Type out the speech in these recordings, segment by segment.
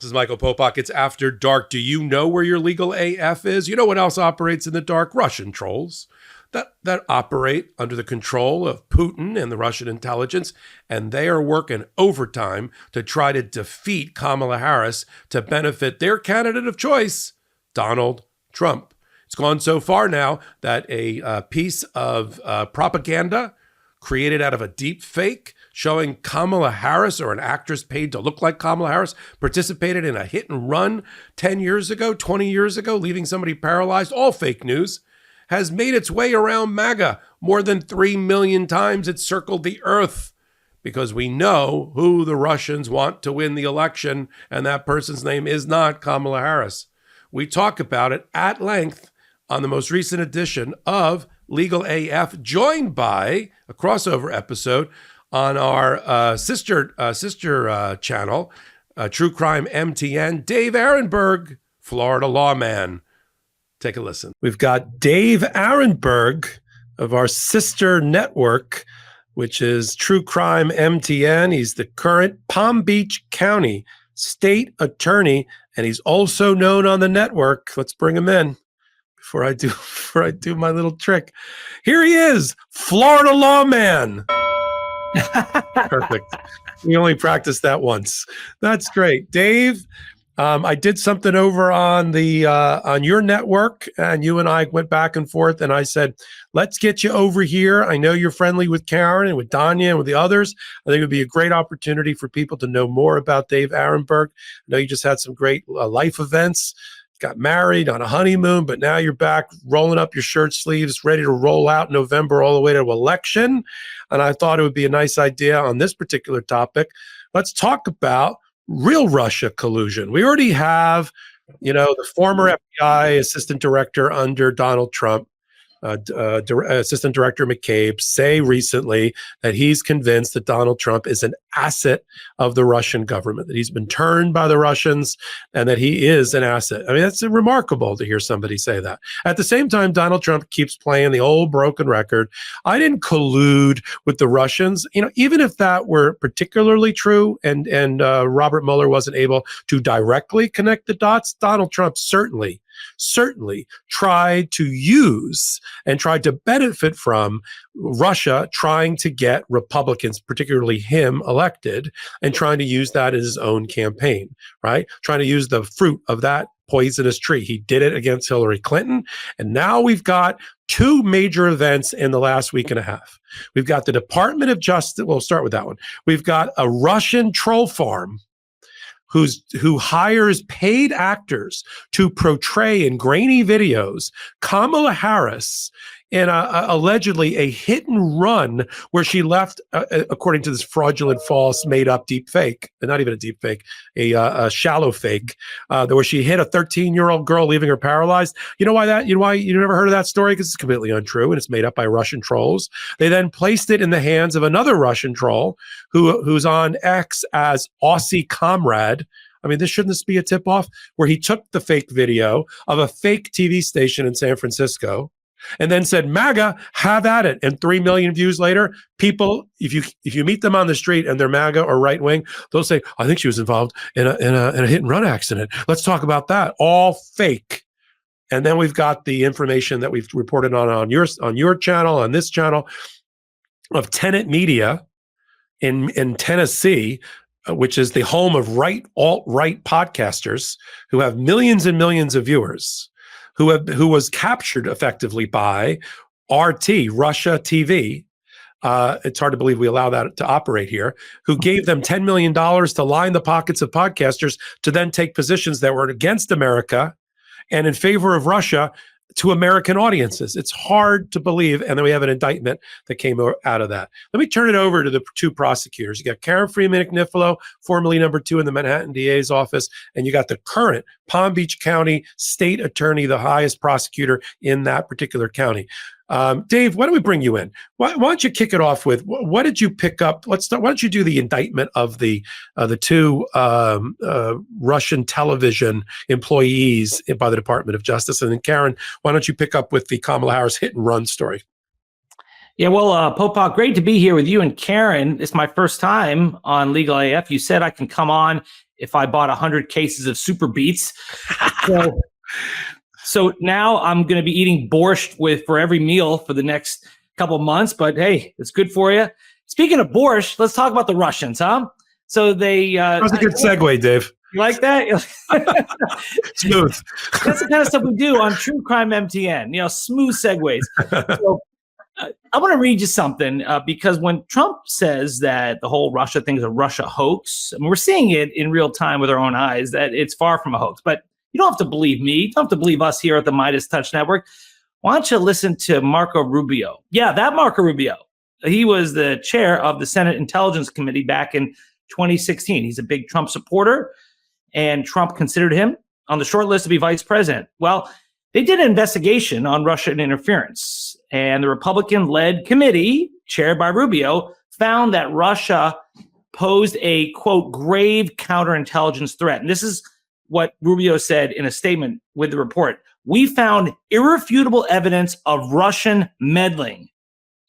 This is Michael Popok. It's After Dark. Do you know where your legal AF is? You know what else operates in the dark? Russian trolls that operate under the control of Putin and the Russian intelligence, and they are working overtime to try to defeat Kamala Harris to benefit their candidate of choice, Donald Trump. It's gone so far now that a piece of propaganda created out of a deep fake showing Kamala Harris, or an actress paid to look like Kamala Harris, participated in a hit and run 10 years ago, 20 years ago, leaving somebody paralyzed, all fake news, has made its way around MAGA. More than 3 million times it's circled the earth, because we know who the Russians want to win the election, and that person's name is not Kamala Harris. We talk about it at length on the most recent edition of Legal AF, joined by a crossover episode on our sister channel, True CrimeMTN, Dave Aronberg, Florida lawman. Take a listen. We've got Dave Aronberg of our sister network, which is True CrimeMTN. He's the current Palm Beach County state attorney, and he's also known on the network. Let's bring him in before I do my little trick. Here he is, Florida lawman. Perfect. We only practiced that once. That's great. Dave, I did something over on your network, and you and I went back and forth, and I said, let's get you over here. I know you're friendly with Karen and with Danya and with the others. I think it would be a great opportunity for people to know more about Dave Aronberg. I know you just had some great life events, got married on a honeymoon, but now you're back rolling up your shirt sleeves, ready to roll out in November all the way to election. And I thought it would be a nice idea on this particular topic. Let's talk about real Russia collusion. We already have, the former FBI assistant director under Donald Trump, Assistant Director McCabe, say recently that he's convinced that Donald Trump is an asset of the Russian government, that he's been turned by the Russians, and that he is an asset. I mean, that's remarkable to hear somebody say that. At the same time, Donald Trump keeps playing the old broken record. I didn't collude with the Russians. Even if that were particularly true, and Robert Mueller wasn't able to directly connect the dots, Donald Trump certainly tried to use and tried to benefit from Russia trying to get Republicans, particularly him, elected, and trying to use that as his own campaign, right? Trying to use the fruit of that poisonous tree. He did it against Hillary Clinton. And now we've got two major events in the last week and a half. We've got the Department of Justice. We'll start with that one. We've got a Russian troll farm who hires paid actors to portray in grainy videos Kamala Harris in allegedly a hit and run where she left, according to this fraudulent, false, made-up deep fake, not even a deep fake, a shallow fake, where she hit a 13-year-old girl, leaving her paralyzed. You know why you never heard of that story? Because it's completely untrue, and it's made up by Russian trolls. They then placed it in the hands of another Russian troll who's on X as Aussie Comrade. I mean, shouldn't this be a tip-off? Where he took the fake video of a fake TV station in San Francisco and then said, MAGA, have at it. And 3 million views later, people, if you meet them on the street and they're MAGA or right-wing, they'll say, I think she was involved in a hit-and-run accident. Let's talk about that. All fake. And then we've got the information that we've reported on your channel, on this channel, of Tenet Media in Tennessee, which is the home of alt-right podcasters who have millions and millions of viewers, who was captured effectively by RT, Russia TV. It's hard to believe we allow that to operate here, who gave them $10 million to line the pockets of podcasters to then take positions that were against America and in favor of Russia to American audiences. It's hard to believe. And then we have an indictment that came out of that. Let me turn it over to the two prosecutors. You got Karen Freeman McNiffalo, formerly number 2 in the Manhattan DA's office, and you got the current Palm Beach County state attorney, the highest prosecutor in that particular county. Dave, why don't we bring you in? Why don't you kick it off with, what did you pick up? Let's start. Why don't you do the indictment of the two Russian television employees by the Department of Justice? And then Karen, why don't you pick up with the Kamala Harris hit and run story? Yeah, well, Popok, great to be here with you and Karen. It's my first time on Legal AF. You said I can come on if I bought 100 cases of Super Beets. So now I'm going to be eating borscht for every meal for the next couple of months. But hey, it's good for you. Speaking of borscht, let's talk about the Russians, huh? So they that was a good segue, Dave. You like that? Smooth. That's the kind of stuff we do on True Crime MTN. Smooth segues. So I want to read you something because when Trump says that the whole Russia thing is a Russia hoax, we're seeing it in real time with our own eyes that it's far from a hoax. But you don't have to believe me. You don't have to believe us here at the MeidasTouch Network. Why don't you listen to Marco Rubio? Yeah, that Marco Rubio. He was the chair of the Senate Intelligence Committee back in 2016. He's a big Trump supporter, and Trump considered him on the short list to be vice president. Well, they did an investigation on Russian interference, and the Republican-led committee, chaired by Rubio, found that Russia posed a, quote, grave counterintelligence threat. And this is what Rubio said in a statement with the report. We found irrefutable evidence of Russian meddling.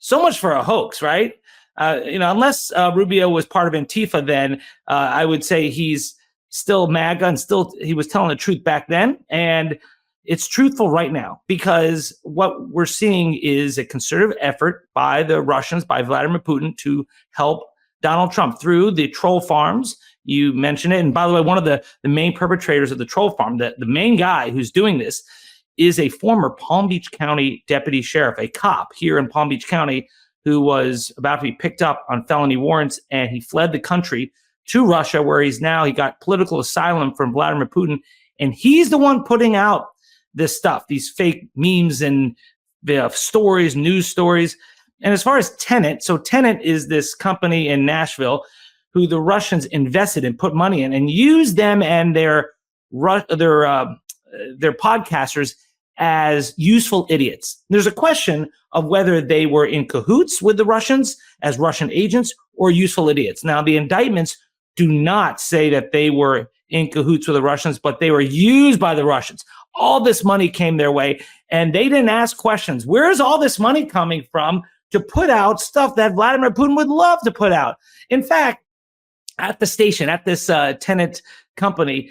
So much for a hoax, right? Unless Rubio was part of Antifa, then I would say he's still MAGA and he was telling the truth back then. And it's truthful right now because what we're seeing is a concerted effort by the Russians, by Vladimir Putin, to help Donald Trump through the troll farms. You mentioned it. And by the way, one of the main perpetrators of the troll farm, the main guy who's doing this is a former Palm Beach County deputy sheriff, a cop here in Palm Beach County who was about to be picked up on felony warrants. And he fled the country to Russia, where he got political asylum from Vladimir Putin. And he's the one putting out this stuff, these fake memes and stories, news stories. And as far as Tenet, so Tenet is this company in Nashville who the Russians invested in, put money in, and used them and their podcasters as useful idiots. There's a question of whether they were in cahoots with the Russians as Russian agents or useful idiots. Now, the indictments do not say that they were in cahoots with the Russians, but they were used by the Russians. All this money came their way, and they didn't ask questions. Where is all this money coming from to put out stuff that Vladimir Putin would love to put out? In fact, at the station, at this Tenet company,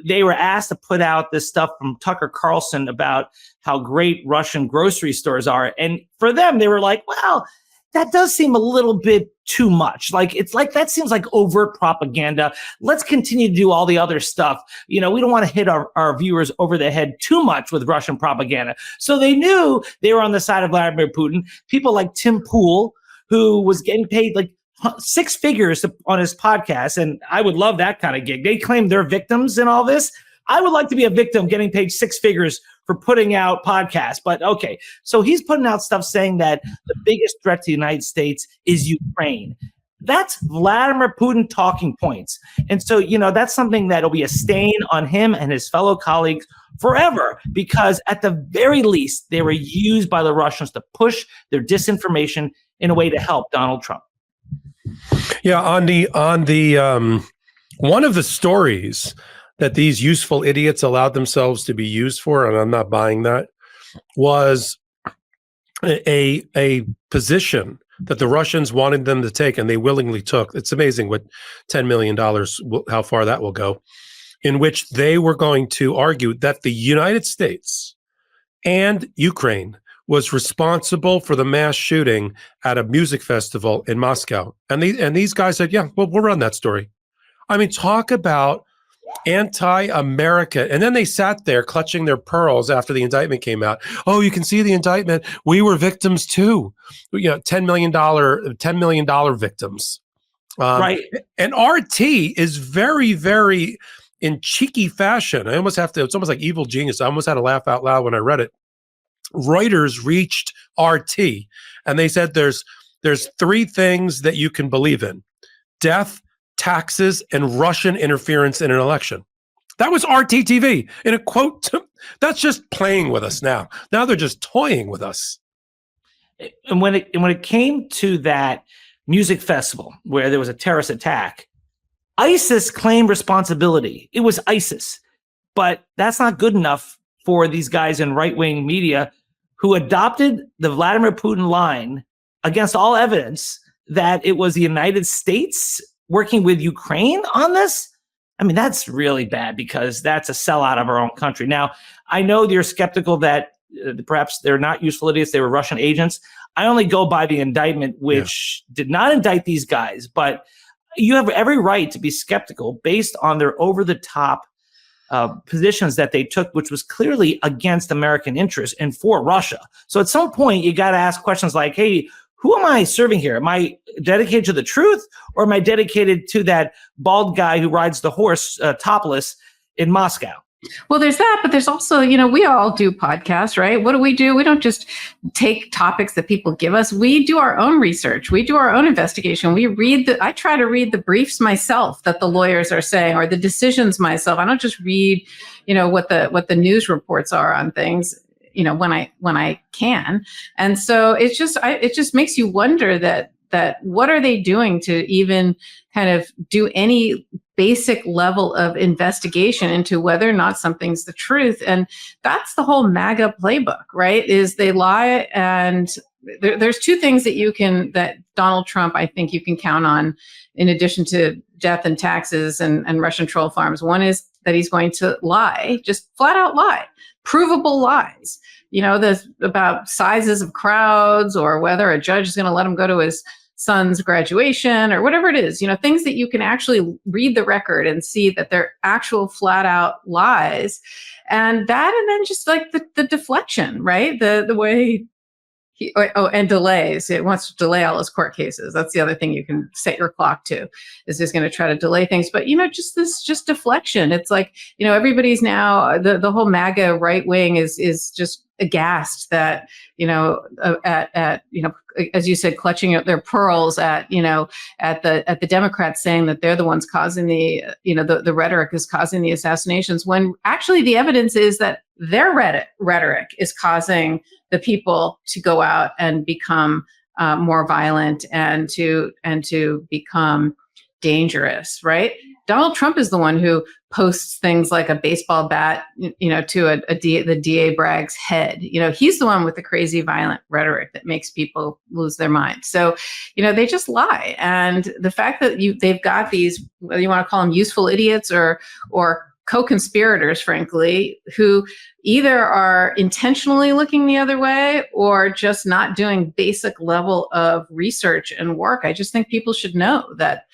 they were asked to put out this stuff from Tucker Carlson about how great Russian grocery stores are. And for them, they were like, well, that does seem a little bit too much. That seems like overt propaganda. Let's continue to do all the other stuff. We don't want to hit our viewers over the head too much with Russian propaganda. So they knew they were on the side of Vladimir Putin. People like Tim Pool, who was getting paid like 6 figures on his podcast. And I would love that kind of gig. They claim they're victims in all this. I would like to be a victim getting paid 6 figures for putting out podcasts. But okay, so he's putting out stuff saying that the biggest threat to the United States is Ukraine. That's Vladimir Putin talking points. And so, that's something that'll be a stain on him and his fellow colleagues forever, because at the very least, they were used by the Russians to push their disinformation in a way to help Donald Trump. Yeah, on the one of the stories that these useful idiots allowed themselves to be used for, and I'm not buying that, was a position that the Russians wanted them to take, and they willingly took. It's amazing what $10 million, how far that will go, in which they were going to argue that the United States and Ukraine was responsible for the mass shooting at a music festival in Moscow. And these guys said, yeah, well, we'll run that story. I mean, talk about anti-America. And then they sat there clutching their pearls after the indictment came out. Oh, you can see the indictment. We were victims too. $10 million victims. Right. And RT is very, very in cheeky fashion. It's almost like evil genius. I almost had to laugh out loud when I read it. Reuters reached RT and they said there's 3 things that you can believe in: death, taxes, and Russian interference in an election. That was RT TV in a quote. That's just playing with us now. Now they're just toying with us. And when it came to that music festival where there was a terrorist attack, ISIS claimed responsibility. It was ISIS, but that's not good enough for these guys in right-wing media who adopted the Vladimir Putin line against all evidence that it was the United States working with Ukraine on this. I mean, that's really bad because that's a sellout of our own country. Now, I know you're skeptical that perhaps they're not useful idiots. They were Russian agents. I only go by the indictment, which did not indict these guys, but you have every right to be skeptical based on their over-the-top positions that they took, which was clearly against American interests and for Russia. So at some point, you got to ask questions like, hey, who am I serving here? Am I dedicated to the truth, or am I dedicated to that bald guy who rides the horse topless in Moscow? Well, there's that, but there's also, we all do podcasts, right? What do? We don't just take topics that people give us. We do our own research. We do our own investigation. I try to read the briefs myself that the lawyers are saying, or the decisions myself. I don't just read, what the news reports are on things, when I can. And so it just makes you wonder that what are they doing to even kind of do any basic level of investigation into whether or not something's the truth. And that's the whole MAGA playbook, right? Is they lie. And there's two things that Donald Trump, I think you can count on, in addition to death and taxes and Russian troll farms. One is that he's going to lie, just flat out lie, provable lies. About sizes of crowds, or whether a judge is going to let him go to his son's graduation, or whatever it is, things that you can actually read the record and see that they're actual flat out lies. And then just like the deflection, right? The way and delays. It wants to delay all his court cases. That's the other thing you can set your clock to, is just going to try to delay things. But, just deflection. It's like, everybody's now, the whole MAGA right wing is just aghast that, as you said, clutching their pearls at the Democrats, saying that they're the ones causing the rhetoric is causing the assassinations, when actually the evidence is that their rhetoric is causing the people to go out and become more violent and to become dangerous, right? Donald Trump is the one who posts things like a baseball bat, to the DA Bragg's head. He's the one with the crazy violent rhetoric that makes people lose their mind. So, they just lie. And the fact that they've got these, whether you want to call them useful idiots or co-conspirators, frankly, who either are intentionally looking the other way or just not doing basic level of research and work. I just think people should know that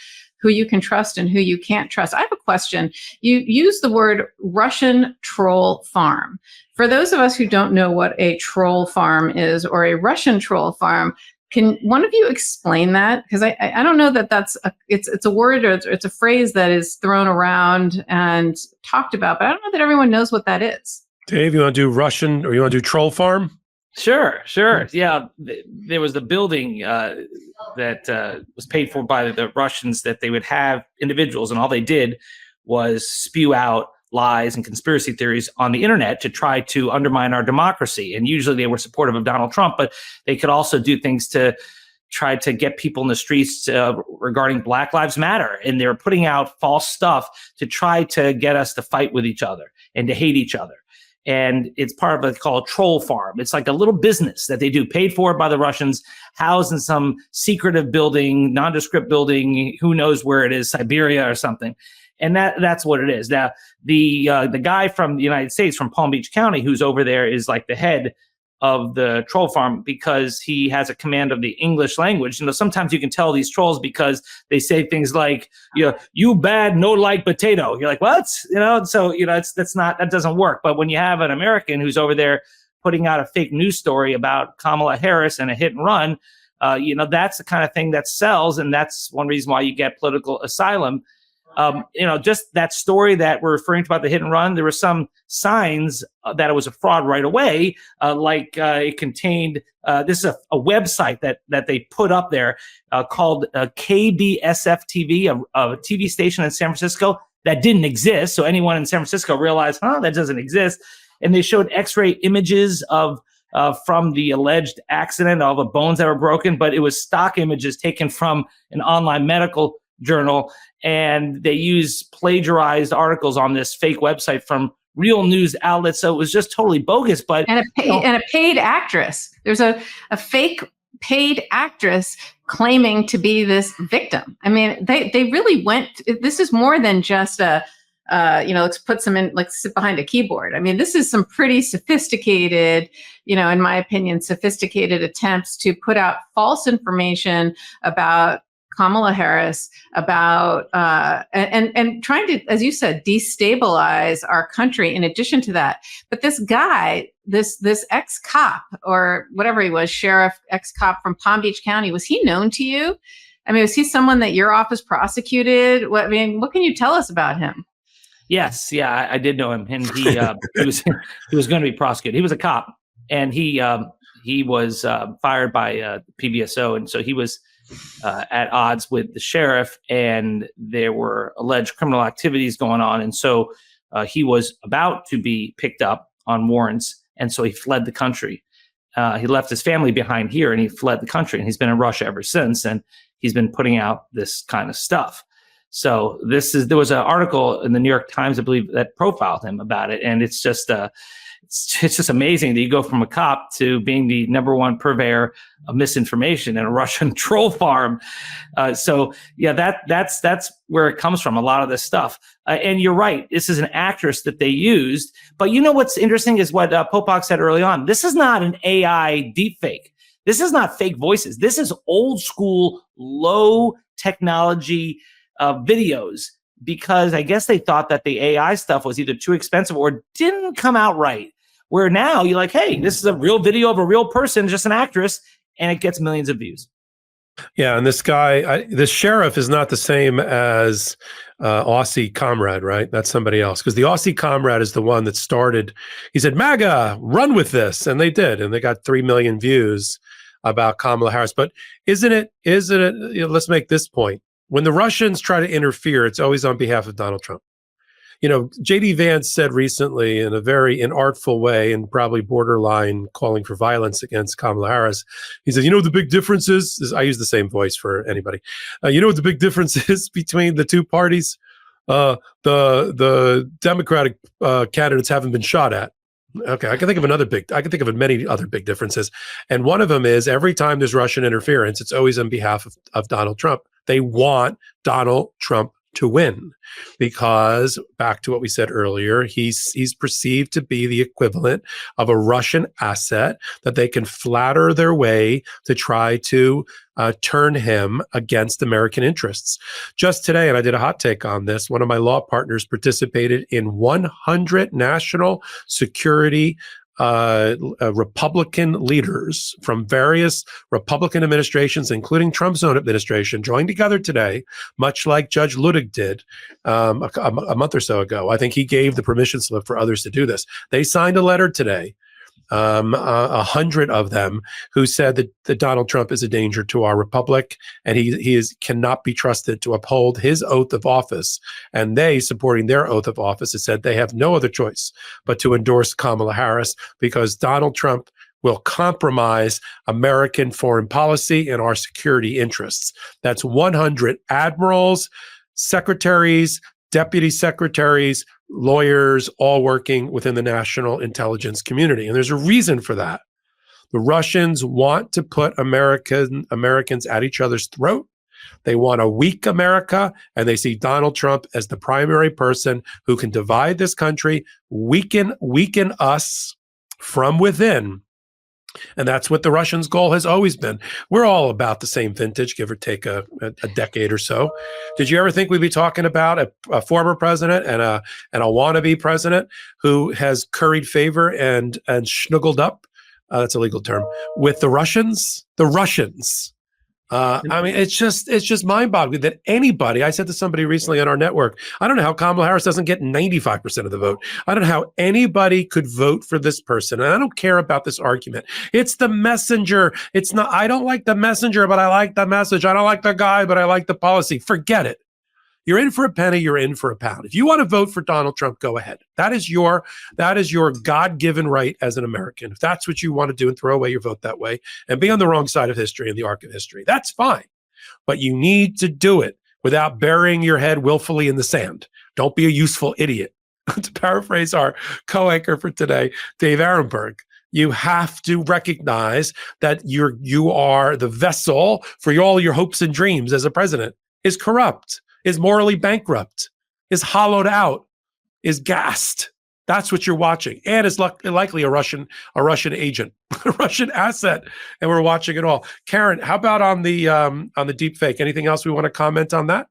who you can trust and who you can't trust. I have a question. You use the word Russian troll farm. For those of us who don't know what a troll farm is, or a Russian troll farm, can one of you explain that? Because I don't know that it's a word, or it's a phrase that is thrown around and talked about, but I don't know that everyone knows what that is. Dave, you want to do Russian, or you want to do troll farm? Sure. Yeah, there was the building that was paid for by the Russians, that they would have individuals, and all they did was spew out lies and conspiracy theories on the internet to try to undermine our democracy. And usually they were supportive of Donald Trump, but they could also do things to try to get people in the streets regarding Black Lives Matter. And they were putting out false stuff to try to get us to fight with each other and to hate each other. And it's part of what's called a troll farm. It's like a little business that they do, paid for by the Russians, housed in some secretive building, nondescript building, who knows where it is, Siberia or something. And that's what it is. Now, the guy from the United States, from Palm Beach County, who's over there, is like the head of the troll farm, because he has a command of the English language. Sometimes you can tell these trolls because they say things like, you bad, no like potato. You're like, what? So, that doesn't work. But when you have an American who's over there putting out a fake news story about Kamala Harris and a hit and run, that's the kind of thing that sells. And that's one reason why you get political asylum. Just that story that we're referring to about the hit and run, there were some signs that it was a fraud right away. It contained, this is a website that they put up there called KBSF TV, a TV station in San Francisco that didn't exist. So anyone in San Francisco realized, that doesn't exist. And they showed X-ray images of from the alleged accident, all the bones that were broken, but it was stock images taken from an online medical journal, and they use plagiarized articles on this fake website from real news outlets. So it was just totally bogus. But and a paid actress. There's a fake paid actress claiming to be this victim. I mean, they really went. This is more than just a let's put some in, like sit behind a keyboard. I mean, this is some pretty sophisticated, in my opinion, sophisticated attempts to put out false information about Kamala Harris, about and trying to, as you said, destabilize our country. In addition to that, but this guy, this ex-cop or whatever he was, sheriff, ex-cop from Palm Beach County, was he known to you? I mean, was he someone that your office prosecuted? What can you tell us about him? Yes, yeah, I did know him, and he was going to be prosecuted. He was a cop, and he was fired by PBSO, and so he was at odds with the sheriff, and there were alleged criminal activities going on, and so he was about to be picked up on warrants, and so he fled the country. He left his family behind here, and he fled the country, and he's been in Russia ever since, and he's been putting out this kind of stuff. So there was an article in the New York Times, I believe, that profiled him about it. And it's just amazing that you go from a cop to being the number one purveyor of misinformation in a Russian troll farm. So yeah, that's where it comes from, a lot of this stuff. And you're right. This is an actress that they used. But what's interesting is what Popok said early on. This is not an AI deepfake. This is not fake voices. This is old school, low technology videos, because I guess they thought that the AI stuff was either too expensive or didn't come out right. Where now you're like, hey, this is a real video of a real person, just an actress, and it gets millions of views. Yeah, and this guy, this sheriff is not the same as Aussie Comrade, right? That's somebody else. Because the Aussie Comrade is the one that started, he said, MAGA, run with this. And they did. And they got 3 million views about Kamala Harris. But isn't it, let's make this point. When the Russians try to interfere, it's always on behalf of Donald Trump. J.D. Vance said recently in a very inartful way and probably borderline calling for violence against Kamala Harris. He said, the big difference is, I use the same voice for anybody. What the big difference is between the two parties? The Democratic candidates haven't been shot at. Okay, I can think of many other big differences. And one of them is every time there's Russian interference, it's always on behalf of Donald Trump. They want Donald Trump to win because, back to what we said earlier, he's perceived to be the equivalent of a Russian asset that they can flatter their way to try to turn him against American interests. Just today, and I did a hot take on this, one of my law partners participated in 100 national security Republican leaders from various Republican administrations, including Trump's own administration, joined together today, much like Judge Luttig did a month or so ago. I think he gave the permission slip for others to do this. They signed a letter today, 100 of them, who said that Donald Trump is a danger to our republic, and he cannot be trusted to uphold his oath of office. And they, supporting their oath of office, have said they have no other choice but to endorse Kamala Harris because Donald Trump will compromise American foreign policy and our security interests. That's 100 admirals, secretaries, deputy secretaries, lawyers, all working within the national intelligence community. And there's a reason for that. The Russians want to put Americans at each other's throat. They want a weak America, and they see Donald Trump as the primary person who can divide this country, weaken us from within. And that's what the Russians' goal has always been. We're all about the same vintage, give or take a decade or so. Did you ever think we'd be talking about a former president and a wannabe president who has curried favor and snuggled up? That's a legal term with the Russians. The Russians. I mean, it's just mind-boggling that anybody. I said to somebody recently on our network, I don't know how Kamala Harris doesn't get 95% of the vote. I don't know how anybody could vote for this person. And I don't care about this argument. It's the messenger. It's not. I don't like the messenger, but I like the message. I don't like the guy, but I like the policy. Forget it. You're in for a penny, you're in for a pound. If you want to vote for Donald Trump, go ahead. That is your God-given right as an American. If that's what you want to do and throw away your vote that way and be on the wrong side of history and the arc of history, that's fine. But you need to do it without burying your head willfully in the sand. Don't be a useful idiot. To paraphrase our co-anchor for today, Dave Aronberg. You have to recognize that you are the vessel for all your hopes and dreams as a president is corrupt, is morally bankrupt, is hollowed out, is gassed. That's what you're watching, and is likely a Russian agent, a Russian asset, and we're watching it all. Karen, how about on the deep fake? Anything else we want to comment on that?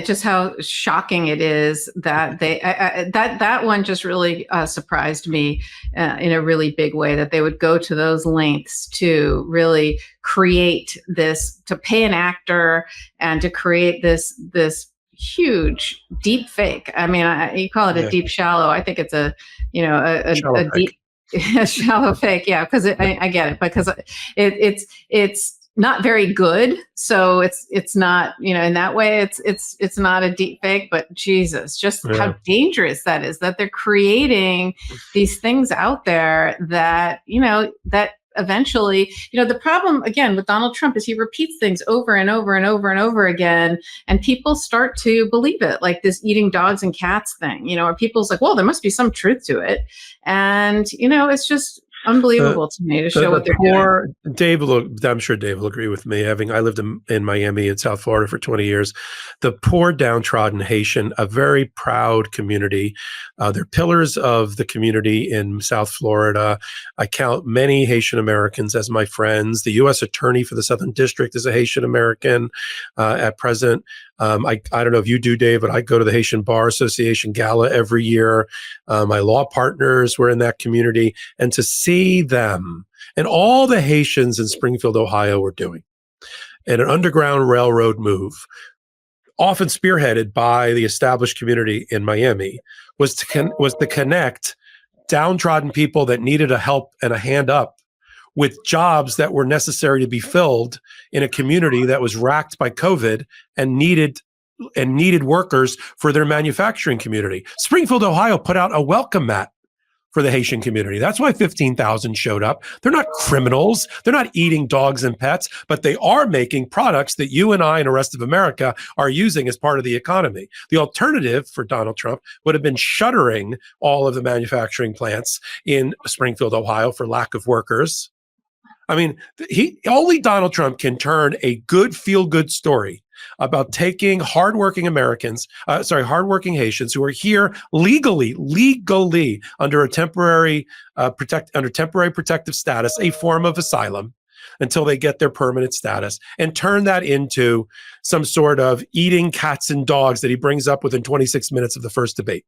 Just how shocking it is that that one just really surprised me in a really big way, that they would go to those lengths to really create this, to pay an actor and to create this huge deep fake. I mean, you call it a deep shallow. I think it's a deep shallow fake. Yeah, because I get it, because it's not very good, so it's not, in that way it's not a deep fake. But Jesus, just how dangerous that is, that they're creating these things out there that that eventually, the problem again with Donald Trump is he repeats things over and over and over and over again, and people start to believe it, like this eating dogs and cats thing, or people's like, well, there must be some truth to it, and it's just unbelievable to me to show what they're doing. Dave, I'm sure Dave will agree with me. I lived in Miami and South Florida for 20 years. The poor downtrodden Haitian, a very proud community. They're pillars of the community in South Florida. I count many Haitian Americans as my friends. The U.S. Attorney for the Southern District is a Haitian American at present. I don't know if you do, Dave, but I go to the Haitian Bar Association Gala every year. My law partners were in that community, and to see them and all the Haitians in Springfield, Ohio were doing, and an underground railroad move, often spearheaded by the established community in Miami, was to connect downtrodden people that needed a help and a hand up with jobs that were necessary to be filled in a community that was racked by COVID and needed workers for their manufacturing community. Springfield, Ohio put out a welcome mat for the Haitian community. That's why 15,000 showed up. They're not criminals. They're not eating dogs and pets, but they are making products that you and I and the rest of America are using as part of the economy. The alternative for Donald Trump would have been shuttering all of the manufacturing plants in Springfield, Ohio for lack of workers. I mean, only Donald Trump can turn a good feel-good story about taking hardworking Haitians who are here legally under a temporary protective status, a form of asylum, until they get their permanent status, and turn that into some sort of eating cats and dogs that he brings up within 26 minutes of the first debate.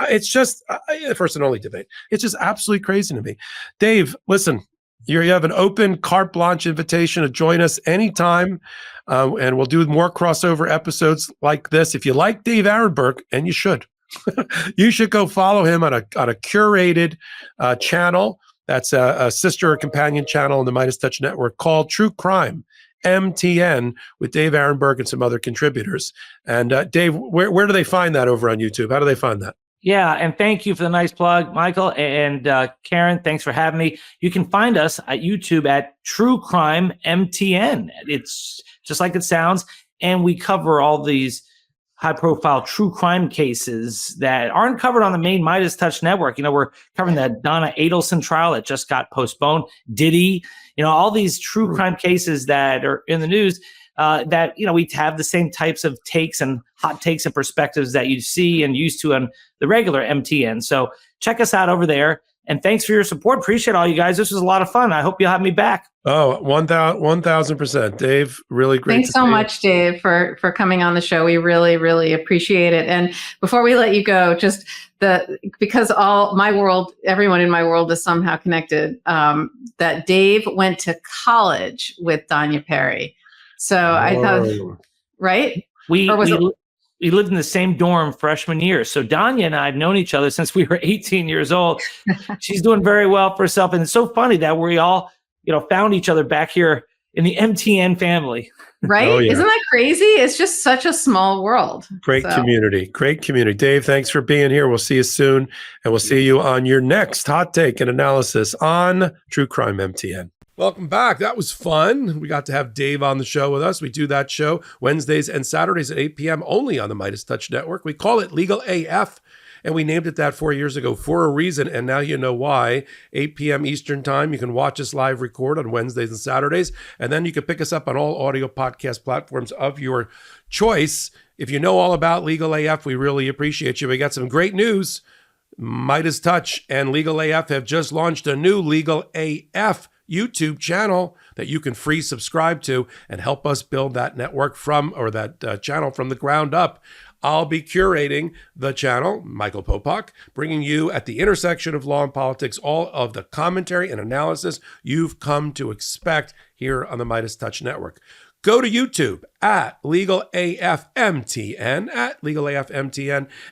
It's just the first and only debate. It's just absolutely crazy to me. Dave, listen. You have an open carte blanche invitation to join us anytime, and we'll do more crossover episodes like this. If you like Dave Aronberg, and you should, you should go follow him on a curated channel. That's a sister or companion channel on the MeidasTouch network called True CrimeMTN with Dave Aronberg and some other contributors. And Dave, where do they find that over on YouTube? How do they find that? Yeah, and thank you for the nice plug, Michael. And Karen, thanks for having me. You can find us at YouTube at True CrimeMTN. It's just like it sounds. And we cover all these high-profile true crime cases that aren't covered on the main MeidasTouch network. We're covering that Donna Adelson trial that just got postponed, Diddy, all these true crime cases that are in the news. That we have the same types of takes and hot takes and perspectives that you see and used to on the regular MTN. So check us out over there. And thanks for your support. Appreciate all you guys. This was a lot of fun. I hope you'll have me back. Oh, 1,000%. Dave, really great. Thanks so much, Dave, for coming on the show. We really, really appreciate it. And before we let you go, because everyone in my world is somehow connected, that Dave went to college with Danya Perry. So I thought, right? We lived in the same dorm freshman year. So Danya and I have known each other since we were 18 years old. She's doing very well for herself. And it's so funny that we all, found each other back here in the MTN family. Right? Oh, yeah. Isn't that crazy? It's just such a small world. Great community. Dave, thanks for being here. We'll see you soon. And we'll see you on your next hot take and analysis on True Crime MTN. Welcome back. That was fun. We got to have Dave on the show with us. We do that show Wednesdays and Saturdays at 8 p.m. only on the MeidasTouch network. We call it Legal AF. And we named it that 4 years ago for a reason. And now you know why. 8 p.m. Eastern time. You can watch us live record on Wednesdays and Saturdays. And then you can pick us up on all audio podcast platforms of your choice. If you know all about Legal AF, we really appreciate you. We got some great news. MeidasTouch and Legal AF have just launched a new Legal AF YouTube channel that you can free subscribe to and help us build that network that channel from the ground up. I'll be curating the channel, Michael Popok, bringing you at the intersection of law and politics all of the commentary and analysis you've come to expect here on the MeidasTouch Network. Go to YouTube at Legal AF MTN,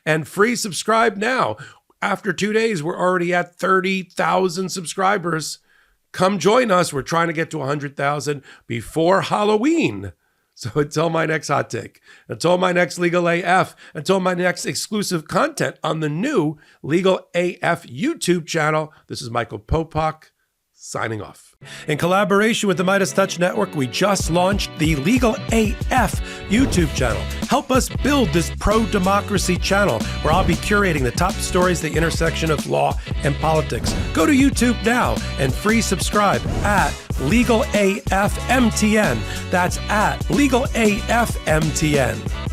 and free subscribe now. After 2 days, we're already at 30,000 subscribers. Come join us. We're trying to get to 100,000 before Halloween. So until my next hot take, until my next Legal AF, until my next exclusive content on the new Legal AF YouTube channel, this is Michael Popok signing off. In collaboration with the MeidasTouch Network, we just launched the Legal AF YouTube channel. Help us build this pro-democracy channel where I'll be curating the top stories, the intersection of law and politics. Go to YouTube now and free subscribe at Legal AF MTN. That's at Legal AF MTN.